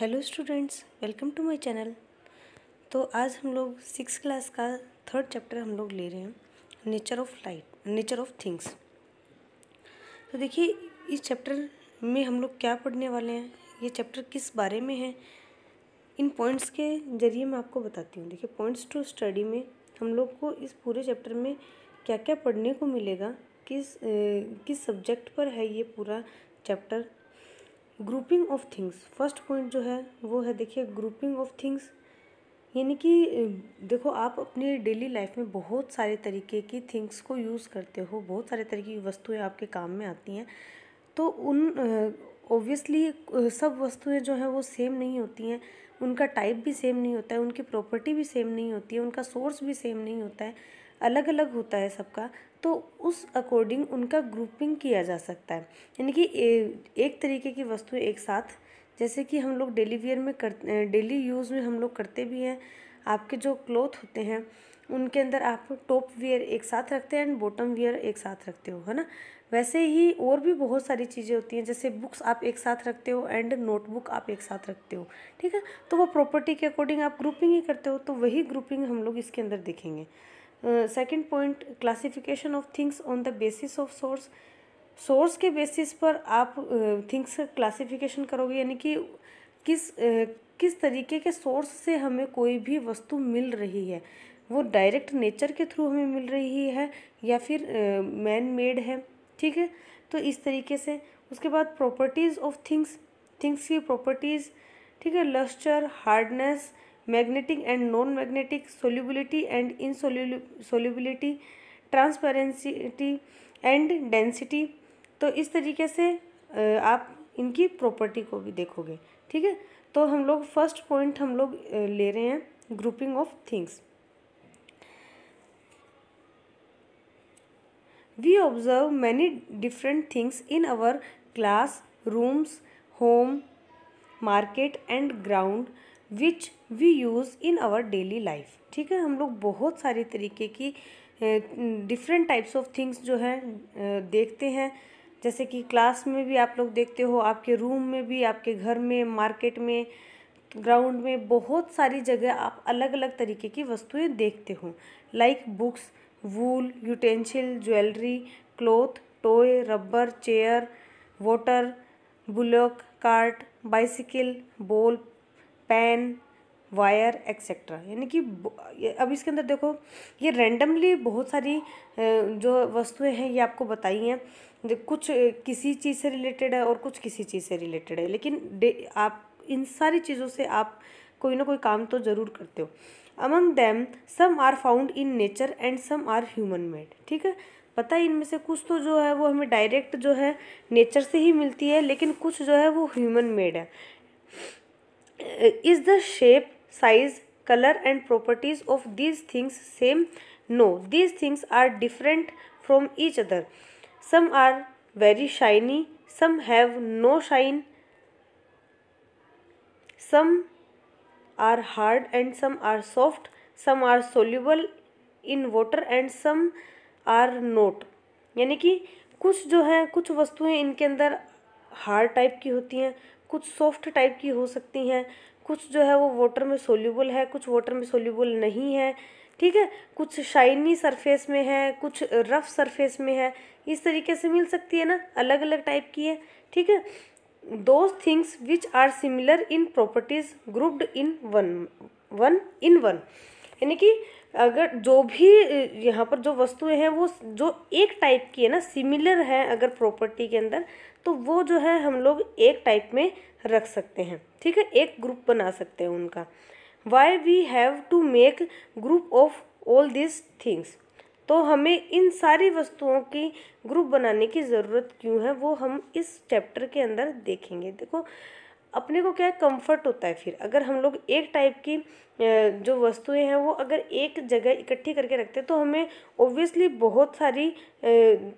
Hello students, welcome to my channel. तो आज हम लोग 6th क्लास का 3rd चैप्टर हम लोग ले रहे हैं, नेचर ऑफ थिंग्स। तो देखिए इस चैप्टर में हम लोग क्या पढ़ने वाले हैं, ये चैप्टर किस बारे में है, इन पॉइंट्स के जरिए मैं आपको बताती हूँ। देखिए पॉइंट्स टू स्टडी में हम लोग को इस पूरे चैप्टर में क्या क्या पढ़ने को मिलेगा, किस सब्जेक्ट पर है ये पूरा chapter. Grouping of things, first point जो है वो है, देखिए ग्रुपिंग ऑफ थिंग्स यानी कि देखो आप अपनी डेली लाइफ में बहुत सारे तरीके की थिंग्स को यूज़ करते हो, बहुत सारे तरीके की वस्तुएं आपके काम में आती हैं। तो उन ऑब्वियसली सब वस्तुएं जो हैं वो सेम नहीं होती हैं, उनका टाइप भी सेम नहीं होता है, उनकी प्रॉपर्टी भी सेम नहीं होती है, उनका सोर्स भी सेम नहीं होता है, अलग अलग होता है सबका। तो उस अकॉर्डिंग उनका ग्रुपिंग किया जा सकता है, यानी कि एक तरीके की वस्तुएं एक साथ, जैसे कि हम लोग डेली वेयर में डेली यूज़ में हम लोग करते भी हैं। आपके जो क्लॉथ होते हैं उनके अंदर आप टॉप वेयर एक साथ रखते हैं एंड बॉटम वेयर एक साथ रखते हो, है ना। वैसे ही और भी बहुत सारी चीज़ें होती हैं, जैसे बुक्स आप एक साथ रखते हो एंड नोटबुक आप एक साथ रखते हो, ठीक है। तो वो प्रॉपर्टी के अकॉर्डिंग आप ग्रुपिंग ही करते हो, तो वही ग्रुपिंग हम लोग इसके अंदर देखेंगे। Second point, classification of things on the basis of source के बेसिस पर आप थिंग्स का क्लासिफिकेशन करोगे, यानी कि किस तरीके के सोर्स से हमें कोई भी वस्तु मिल रही है, वो डायरेक्ट नेचर के थ्रू हमें मिल रही है या फिर मैन मेड है, ठीक है। तो इस तरीके से उसके बाद प्रॉपर्टीज़ ऑफ थिंग्स की प्रॉपर्टीज़, ठीक है, lustre, hardness, magnetic and non magnetic, solubility and insolubility, transparency and density. तो इस तरीके से आप इनकी प्रॉपर्टी को भी देखोगे, ठीक है। तो हम लोग फर्स्ट पॉइंट हम लोग ले रहे हैं, grouping of things. We observe many different things in our class, rooms, home, market and ground which we use in our daily life, ठीक है। हम लोग बहुत सारी तरीके की डिफरेंट टाइप्स ऑफ थिंग्स जो है देखते हैं, जैसे कि क्लास में भी आप लोग देखते हो, आपके रूम में भी, आपके घर में, मार्केट में, ग्राउंड में, बहुत सारी जगह आप अलग अलग तरीके की वस्तुएं देखते हो, like books, wool, utensil, jewellery, cloth, toy, rubber, chair, water, bullock cart, bicycle, ball, pen, wire etcetera. यानी कि अब इसके अंदर देखो ये रैंडमली बहुत सारी जो वस्तुएं हैं ये आपको बताई हैं, कुछ किसी चीज़ से रिलेटेड है और कुछ किसी चीज़ से रिलेटेड है, लेकिन आप इन सारी चीज़ों से आप कोई ना कोई काम तो ज़रूर करते हो। Among them some are found in nature and some are human made, ठीक है। पता है इनमें से कुछ तो जो है वो हमें डायरेक्ट जो है नेचर से ही मिलती है, लेकिन कुछ जो है वो ह्यूमन मेड है। Is the shape, size, color and properties of these things same? No, these things are different from each other. Some are very shiny, some have no shine, some are hard and some are soft, some are soluble in water and some are not। यानी कि कुछ जो है, कुछ वस्तुएं इनके अंदर hard type की होती हैं, कुछ सॉफ्ट टाइप की हो सकती हैं, कुछ जो है वो वाटर में सोल्यूबल है, कुछ वाटर में सोल्यूबल नहीं है, ठीक है। कुछ शाइनी सरफेस में है, कुछ रफ सरफेस में है, इस तरीके से मिल सकती है ना, अलग अलग टाइप की है, ठीक है। Those things which are similar in properties grouped in one, यानी कि अगर जो भी यहाँ पर जो वस्तुएं हैं वो जो एक टाइप की है ना, सिमिलर है अगर प्रॉपर्टी के अंदर, तो वो जो है हम लोग एक टाइप में रख सकते हैं, ठीक है, एक ग्रुप बना सकते हैं उनका। Why we have to make group of all this things, तो हमें इन सारी वस्तुओं की ग्रुप बनाने की ज़रूरत क्यों है, वो हम इस चैप्टर के अंदर देखेंगे। देखो अपने को क्या कंफर्ट होता है, फिर अगर हम लोग एक टाइप की जो वस्तुएं हैं वो अगर एक जगह इकट्ठी करके रखते हैं तो हमें ऑब्वियसली बहुत सारी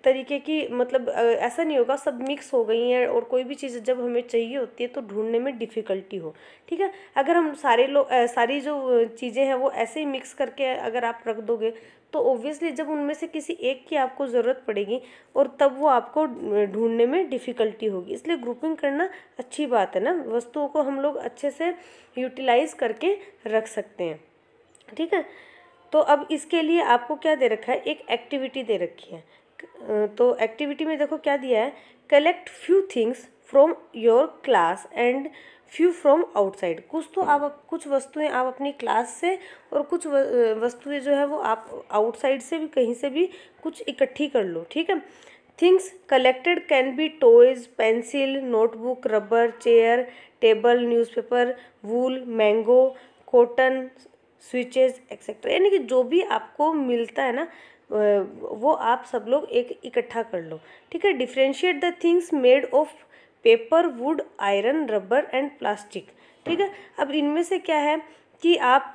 तरीके की, मतलब ऐसा नहीं होगा सब मिक्स हो गई हैं और कोई भी चीज़ जब हमें चाहिए होती है तो ढूंढने में डिफ़िकल्टी हो, ठीक है। अगर हम सारी जो चीज़ें हैं वो ऐसे ही मिक्स करके अगर आप रख दोगे तो ऑब्वियसली जब उनमें से किसी एक की आपको ज़रूरत पड़ेगी और तब वो आपको ढूंढने में डिफ़िकल्टी होगी, इसलिए ग्रुपिंग करना अच्छी बात है ना, वस्तुओं को हम लोग अच्छे से यूटिलाइज करके रख सकते हैं, ठीक है। तो अब इसके लिए आपको क्या दे रखा है, एक एक्टिविटी दे रखी है। तो एक्टिविटी में देखो क्या दिया है, collect few things from your class and few from outside. कुछ तो आप कुछ वस्तुएं आप अपनी क्लास से और कुछ वस्तुएं जो है वो आप आउटसाइड से भी कहीं से भी कुछ इकट्ठी कर लो, ठीक है। Things collected can be toys, pencil, notebook, rubber, chair, table, newspaper, wool, mango, cotton, switches etcetera, यानी कि जो भी आपको मिलता है ना वो आप सब लोग एक इकट्ठा कर लो, ठीक है। Differentiate the things made of paper, would, iron, rubber and plastic, ठीक है। अब इनमें से क्या है कि आप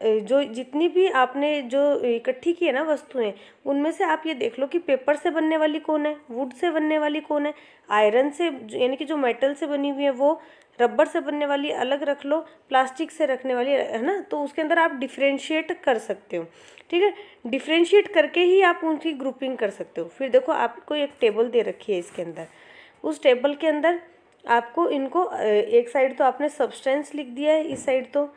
जो जितनी भी आपने जो इकट्ठी की है ना वस्तुएं, उनमें से आप ये देख लो कि पेपर से बनने वाली कौन है, वुड से बनने वाली कौन है, आयरन से यानी कि जो मेटल से बनी हुई है वो, रबर से बनने वाली अलग रख लो, प्लास्टिक से रखने वाली है ना। तो उसके अंदर आप डिफ्रेंशिएट कर सकते हो, ठीक है। डिफ्रेंशिएट करके ही आप उनकी ग्रुपिंग कर सकते हो। फिर देखो आपको एक टेबल दे रखी है इसके अंदर, उस टेबल के अंदर आपको इनको एक साइड तो आपने सब्सटेंस लिख दिया है, इस साइड तो,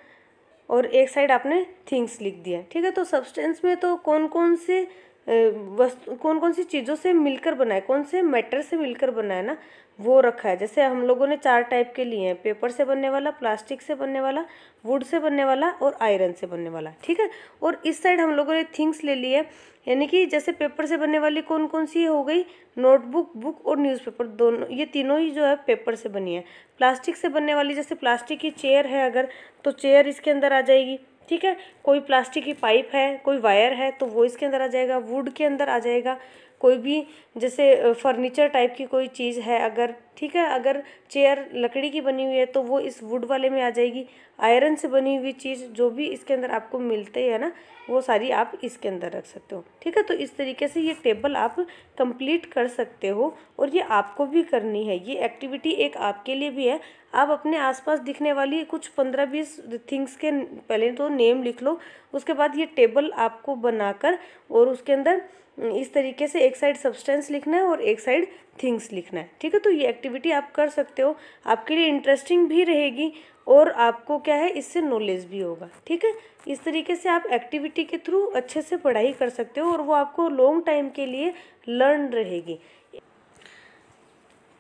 और एक साइड आपने थिंग्स लिख दिया, ठीक है। तो सब्सटेंस में तो कौन कौन से वस्तु कौन कौन सी चीज़ों से मिलकर बना है, कौन से मैटर से मिलकर बना है ना, वो रखा है। जैसे हम लोगों ने 4 टाइप के लिए हैं, पेपर से बनने वाला, प्लास्टिक से बनने वाला, वुड से बनने वाला और आयरन से बनने वाला, ठीक है। और इस साइड हम लोगों ने थिंग्स ले ली है, यानी कि जैसे पेपर से बनने वाली कौन कौन सी हो गई, नोटबुक, बुक और न्यूज़पेपर, दोनों ये तीनों ही जो है पेपर से बनी है। प्लास्टिक से बनने वाली जैसे प्लास्टिक की चेयर है अगर, तो चेयर इसके अंदर आ जाएगी, ठीक है। कोई प्लास्टिक की पाइप है, कोई वायर है, तो वो इसके अंदर आ जाएगा, वुड के अंदर आ जाएगा। कोई भी जैसे फर्नीचर टाइप की कोई चीज़ है अगर, ठीक है, अगर चेयर लकड़ी की बनी हुई है तो वो इस वुड वाले में आ जाएगी। आयरन से बनी हुई चीज़ जो भी इसके अंदर आपको मिलते हैं ना, वो सारी आप इसके अंदर रख सकते हो, ठीक है। तो इस तरीके से ये टेबल आप कंप्लीट कर सकते हो और ये आपको भी करनी है। ये एक्टिविटी एक आपके लिए भी है। आप अपने आसपास दिखने वाली कुछ 15-20 थिंग्स के पहले तो नेम लिख लो, उसके बाद ये टेबल आपको बनाकर और उसके अंदर इस तरीके से एक साइड सब्सटेंस लिखना है और एक साइड थिंग्स लिखना है, ठीक है। तो ये एक्टिविटी आप कर सकते हो, आपके लिए इंटरेस्टिंग भी रहेगी और आपको क्या है इससे नॉलेज भी होगा, ठीक है। इस तरीके से आप एक्टिविटी के थ्रू अच्छे से पढ़ाई कर सकते हो और वो आपको लॉन्ग टाइम के लिए लर्न रहेगी।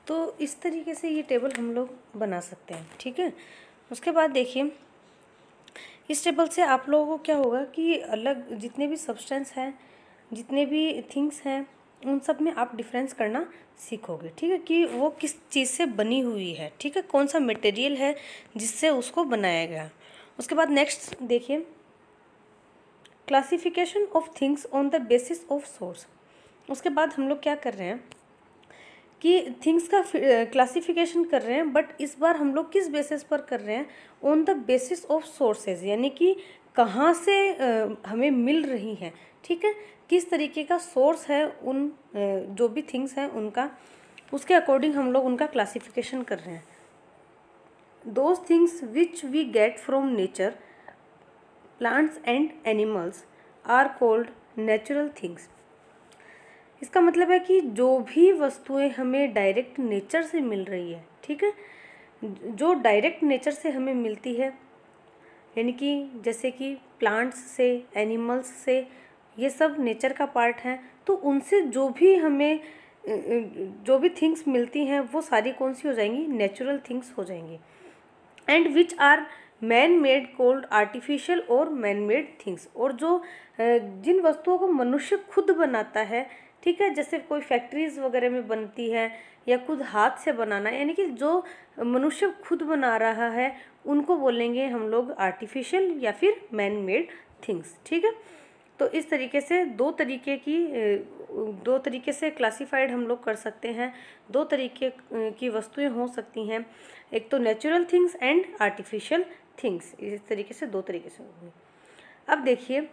तो इस तरीके से ये टेबल हम लोग बना सकते हैं, ठीक है। उसके बाद देखिए इस टेबल से आप लोगों को क्या होगा कि अलग जितने भी सब्सटेंस हैं, जितने भी थिंग्स हैं, उन सब में आप डिफरेंस करना सीखोगे, ठीक है, कि वो किस चीज़ से बनी हुई है, ठीक है, कौन सा मटेरियल है जिससे उसको बनाया गया। उसके बाद नेक्स्ट देखिए classification of things on the basis of source. उसके बाद हम लोग क्या कर रहे हैं कि थिंग्स का क्लासिफिकेशन कर रहे हैं, बट इस बार हम लोग किस बेसिस पर कर रहे हैं, on the basis of sources, यानी कि कहाँ से हमें मिल रही हैं, ठीक है, किस तरीके का सोर्स है उन जो भी थिंग्स हैं उनका, उसके अकॉर्डिंग हम लोग उनका क्लासिफिकेशन कर रहे हैं। Those things which we get from nature, plants and animals are called natural things. इसका मतलब है कि जो भी वस्तुएं हमें डायरेक्ट नेचर से मिल रही है, ठीक है, जो डायरेक्ट नेचर से हमें मिलती है, यानी कि जैसे कि प्लांट्स से, एनिमल्स से, ये सब नेचर का पार्ट है, तो उनसे जो भी हमें जो भी थिंग्स मिलती हैं वो सारी कौन सी हो जाएंगी, नेचुरल थिंग्स हो जाएंगी। And which are man made called artificial और मैन मेड थिंग्स। और जो जिन वस्तुओं को मनुष्य खुद बनाता है, ठीक है, जैसे कोई फैक्ट्रीज वगैरह में बनती है या खुद हाथ से बनाना, यानी कि जो मनुष्य खुद बना रहा है उनको बोलेंगे हम लोग आर्टिफिशियल या फिर मैन मेड थिंग्स, ठीक है। तो इस तरीके से दो तरीके से क्लासिफाइड हम लोग कर सकते हैं। दो तरीके की वस्तुएं हो सकती हैं, एक तो natural things and artificial things, इस तरीके से दो तरीके से होंगे। अब देखिए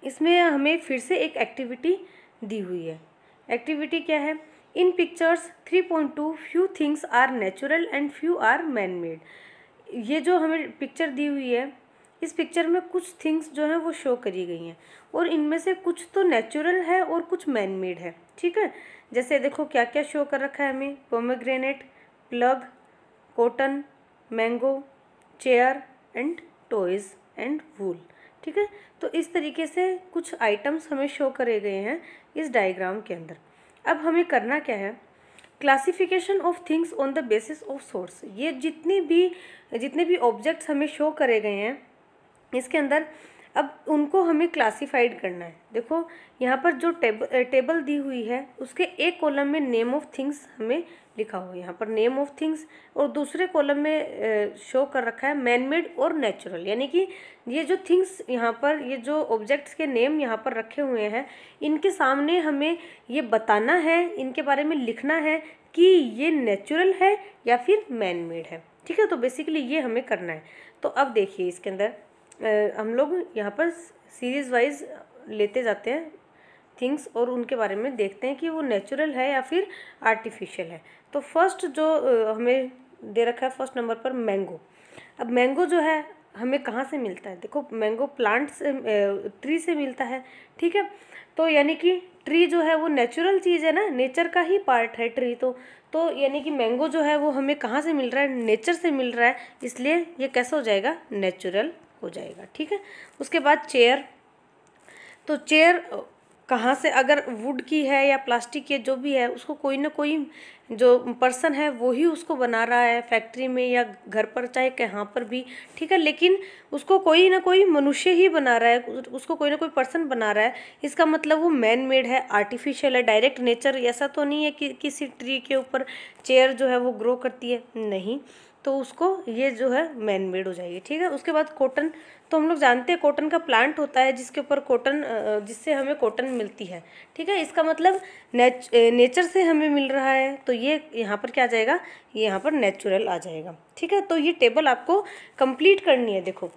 इसमें हमें फिर से एक एक्टिविटी दी हुई है। एक्टिविटी क्या है, in pictures 3.2 few things are natural and few are man made. ये जो हमें पिक्चर दी हुई है इस पिक्चर में कुछ थिंग्स जो हैं वो शो करी गई हैं और इनमें से कुछ तो नेचुरल है और कुछ मैन मेड है, ठीक है। जैसे देखो क्या क्या शो कर रखा है हमें, pomegranate, plug, cotton, mango, chair and toys and wool, ठीक है। तो इस तरीके से कुछ आइटम्स हमें शो करे गए हैं इस डायग्राम के अंदर। अब हमें करना क्या है, classification of things on the basis of source. ये जितने भी ऑब्जेक्ट्स हमें शो करे गए हैं इसके अंदर, अब उनको हमें क्लासिफाइड करना है। देखो यहाँ पर जो टेबल दी हुई है उसके एक कॉलम में नेम ऑफ थिंग्स हमें लिखा हुआ है, यहाँ पर नेम ऑफ थिंग्स, और दूसरे कॉलम में शो कर रखा है मैन मेड और नेचुरल। यानी कि ये जो थिंग्स यहाँ पर, ये जो ऑब्जेक्ट्स के नेम यहाँ पर रखे हुए हैं, इनके सामने हमें ये बताना है, इनके बारे में लिखना है कि ये नेचुरल है या फिर मैन मेड है, ठीक है। तो बेसिकली ये हमें करना है। तो अब देखिए इसके अंदर हम लोग यहाँ पर सीरीज़ वाइज लेते जाते हैं थिंग्स और उनके बारे में देखते हैं कि वो नेचुरल है या फिर आर्टिफिशियल है। तो फर्स्ट जो हमें दे रखा है फर्स्ट नंबर पर मैंगो। अब मैंगो जो है हमें कहाँ से मिलता है, देखो मैंगो प्लांट से, ट्री से मिलता है, ठीक है। तो यानी कि ट्री जो है वो नेचुरल चीज़ है ना, नेचर का ही पार्ट है ट्री। तो यानी कि मैंगो जो है वो हमें कहाँ से मिल रहा है, नेचर से मिल रहा है, इसलिए ये कैसा हो जाएगा, नेचुरल हो जाएगा, ठीक है। उसके बाद चेयर, तो चेयर कहाँ से, अगर वुड की है या प्लास्टिक की, जो भी है उसको कोई ना कोई जो पर्सन है वो ही उसको बना रहा है, फैक्ट्री में या घर पर, चाहे कहाँ पर भी, ठीक है। लेकिन उसको कोई ना कोई मनुष्य ही बना रहा है, उसको कोई ना कोई पर्सन बना रहा है। इसका मतलब वो मैन मेड है, आर्टिफिशियल है, डायरेक्ट नेचर ऐसा तो नहीं है कि किसी ट्री के ऊपर चेयर जो है वो ग्रो करती है, नहीं। तो उसको ये जो है मैन मेड हो जाएगी, ठीक है। उसके बाद कॉटन, तो हम लोग जानते हैं कॉटन का प्लांट होता है जिसके ऊपर कॉटन, जिससे हमें कॉटन मिलती है, ठीक है। इसका मतलब नेचर से हमें मिल रहा है, तो ये यहाँ पर क्या आ जाएगा, ये यहाँ पर नेचुरल आ जाएगा, ठीक है। तो ये टेबल आपको कंप्लीट करनी है। देखो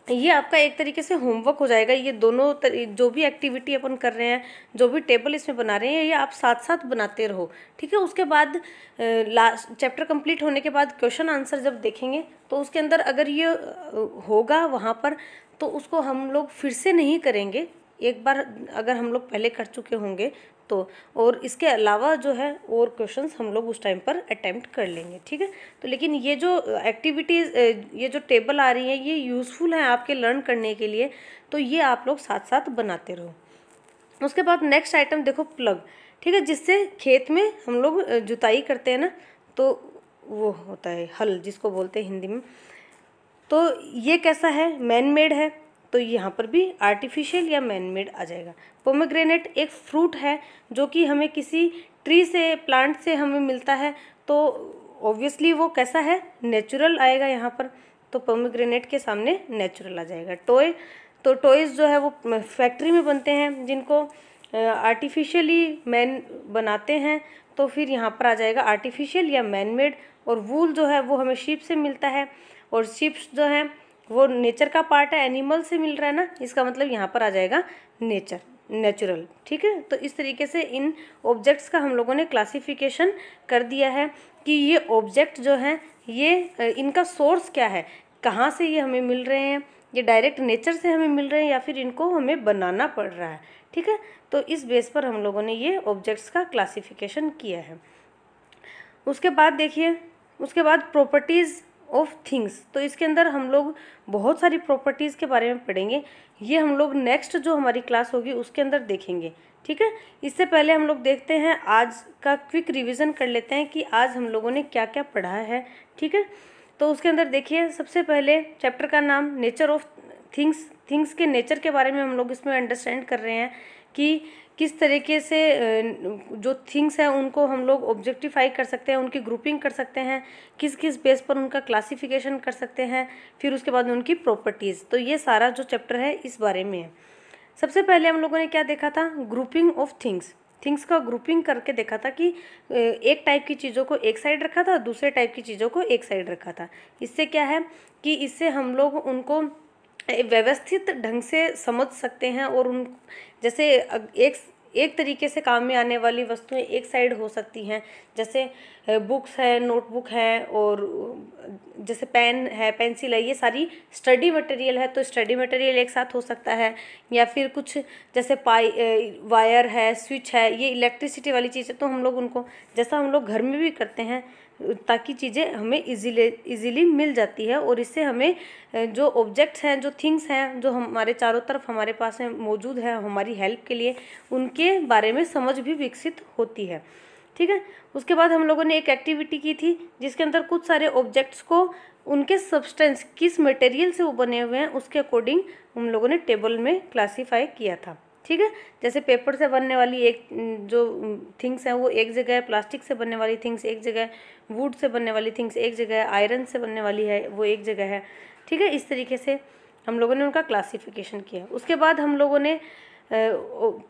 ये आपका एक तरीके से होमवर्क हो जाएगा। ये दोनों जो भी एक्टिविटी अपन कर रहे हैं, जो भी टेबल इसमें बना रहे हैं, ये आप साथ साथ बनाते रहो, ठीक है। उसके बाद लास्ट चैप्टर कंप्लीट होने के बाद क्वेश्चन आंसर जब देखेंगे तो उसके अंदर अगर ये होगा वहाँ पर, तो उसको हम लोग फिर से नहीं करेंगे, एक बार अगर हम लोग पहले कर चुके होंगे तो, और इसके अलावा जो है और क्वेश्चंस हम लोग उस टाइम पर अटेम्प्ट कर लेंगे, ठीक है। तो लेकिन ये जो एक्टिविटीज़, ये जो टेबल आ रही है, ये यूज़फुल है आपके लर्न करने के लिए, तो ये आप लोग साथ साथ बनाते रहो। उसके बाद नेक्स्ट आइटम देखो, प्लग, ठीक है, जिससे खेत में हम लोग जुताई करते हैं ना, तो वो होता है हल जिसको बोलते हैं हिंदी में। तो ये कैसा है, मैन मेड है, तो यहाँ पर भी आर्टिफिशियल या मैन मेड आ जाएगा। पोमेग्रेनेट एक फ्रूट है जो कि हमें किसी ट्री से, प्लांट से हमें मिलता है, तो ऑब्वियसली वो कैसा है, नेचुरल आएगा यहाँ पर, तो पोमेग्रेनेट के सामने नेचुरल आ जाएगा। टॉय, तो टॉयज़ जो है वो फैक्ट्री में बनते हैं जिनको आर्टिफिशियली मैन बनाते हैं, तो फिर यहाँ पर आ जाएगा आर्टिफिशियल या मैन मेड। और वूल जो है वो हमें शीप से मिलता है, और शीप्स जो है वो नेचर का पार्ट है, एनिमल से मिल रहा है ना, इसका मतलब यहाँ पर आ जाएगा नेचुरल, ठीक है। तो इस तरीके से इन ऑब्जेक्ट्स का हम लोगों ने क्लासिफिकेशन कर दिया है कि ये ऑब्जेक्ट जो हैं ये इनका सोर्स क्या है, कहाँ से ये हमें मिल रहे हैं, ये डायरेक्ट नेचर से हमें मिल रहे हैं या फिर इनको हमें बनाना पड़ रहा है, ठीक है। तो इस बेस पर हम लोगों ने ये ऑब्जेक्ट्स का क्लासिफिकेशन किया है। उसके बाद देखिए, उसके बाद प्रॉपर्टीज़ ऑफ थिंग्स, तो इसके अंदर हम लोग बहुत सारी प्रॉपर्टीज़ के बारे में पढ़ेंगे। ये हम लोग नेक्स्ट जो हमारी क्लास होगी उसके अंदर देखेंगे, ठीक है। इससे पहले हम लोग देखते हैं, आज का क्विक रिवीजन कर लेते हैं कि आज हम लोगों ने क्या क्या पढ़ा है, ठीक है। तो उसके अंदर देखिए, सबसे पहले चैप्टर का नाम नेचर ऑफ थिंग्स, थिंग्स के नेचर के बारे में हम लोग इसमें अंडरस्टैंड कर रहे हैं कि किस तरीके से जो थिंग्स हैं उनको हम लोग ऑब्जेक्टिफाई कर सकते हैं, उनकी ग्रुपिंग कर सकते हैं, किस किस बेस पर उनका क्लासिफिकेशन कर सकते हैं, फिर उसके बाद उनकी प्रॉपर्टीज़। तो ये सारा जो चैप्टर है इस बारे में है। सबसे पहले हम लोगों ने क्या देखा था, ग्रुपिंग ऑफ थिंग्स, थिंग्स का ग्रुपिंग करके देखा था कि एक टाइप की चीज़ों को एक साइड रखा था, दूसरे टाइप की चीज़ों को एक साइड रखा था। इससे क्या है कि इससे हम लोग उनको व्यवस्थित ढंग से समझ सकते हैं, और उन जैसे एक तरीके से काम में आने वाली वस्तुएं एक साइड हो सकती हैं, जैसे बुक्स है, नोटबुक है, और जैसे पेन है, पेंसिल है, ये सारी स्टडी मटेरियल है, तो स्टडी मटेरियल एक साथ हो सकता है। या फिर कुछ जैसे वायर है, स्विच है, ये इलेक्ट्रिसिटी वाली चीज़ है, तो हम लोग उनको, जैसा हम लोग घर में भी करते हैं, ताकि चीज़ें हमें इजीली मिल जाती है, और इससे हमें जो ऑब्जेक्ट्स हैं, जो थिंग्स हैं, जो हमारे चारों तरफ हमारे पास में मौजूद है हमारी हेल्प के लिए, उनके बारे में समझ भी विकसित होती है। ठीक है। उसके बाद हम लोगों ने एक एक्टिविटी की थी जिसके अंदर कुछ सारे ऑब्जेक्ट्स को उनके सब्सटेंस, किस मटेरियल से वो बने हुए हैं, उसके अकॉर्डिंग हम लोगों ने टेबल में क्लासीफाई किया था। ठीक है। जैसे पेपर से बनने वाली एक जो थिंग्स हैं वो एक जगह है, प्लास्टिक से बनने वाली थिंग्स एक जगह है, वुड से बनने वाली थिंग्स एक जगह है, आयरन से बनने वाली है वो एक जगह है। ठीक है। इस तरीके से हम लोगों ने उनका क्लासिफिकेशन किया। उसके बाद हम लोगों ने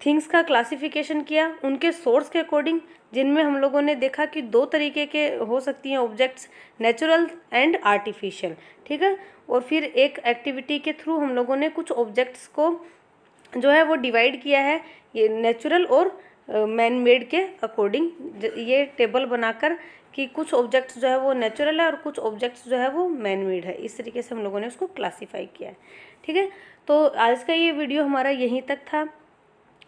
थिंग्स का क्लासिफिकेशन किया उनके सोर्स के अकॉर्डिंग, जिनमें हम लोगों ने देखा कि दो तरीके के हो सकती हैं ऑब्जेक्ट्स, नेचुरल एंड आर्टिफिशियल। ठीक है। और फिर एक एक्टिविटी के थ्रू हम लोगों ने कुछ ऑब्जेक्ट्स को जो है वो डिवाइड किया है, ये नेचुरल और मैन मेड के अकॉर्डिंग, ये टेबल बनाकर कि कुछ ऑब्जेक्ट्स जो है वो नेचुरल है और कुछ ऑब्जेक्ट्स जो है वो मैन मेड है। इस तरीके से हम लोगों ने उसको क्लासीफाई किया है। ठीक है। तो आज का ये वीडियो हमारा यहीं तक था।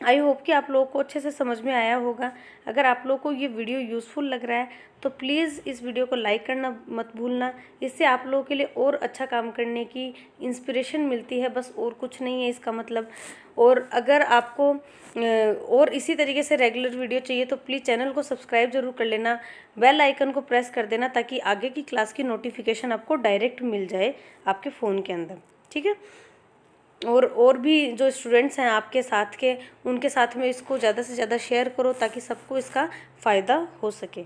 आई होप कि आप लोगों को अच्छे से समझ में आया होगा। अगर आप लोगों को ये वीडियो यूज़फुल लग रहा है तो प्लीज़ इस वीडियो को लाइक करना मत भूलना। इससे आप लोगों के लिए और अच्छा काम करने की इंस्पिरेशन मिलती है, बस और कुछ नहीं है इसका मतलब। और अगर आपको और इसी तरीके से रेगुलर वीडियो चाहिए तो प्लीज़ चैनल को सब्सक्राइब ज़रूर कर लेना, बेल आइकन को प्रेस कर देना, ताकि आगे की क्लास की नोटिफिकेशन आपको डायरेक्ट मिल जाए आपके फ़ोन के अंदर। ठीक है। और भी जो स्टूडेंट्स हैं आपके साथ के, उनके साथ में इसको ज़्यादा से ज़्यादा शेयर करो ताकि सबको इसका फ़ायदा हो सके।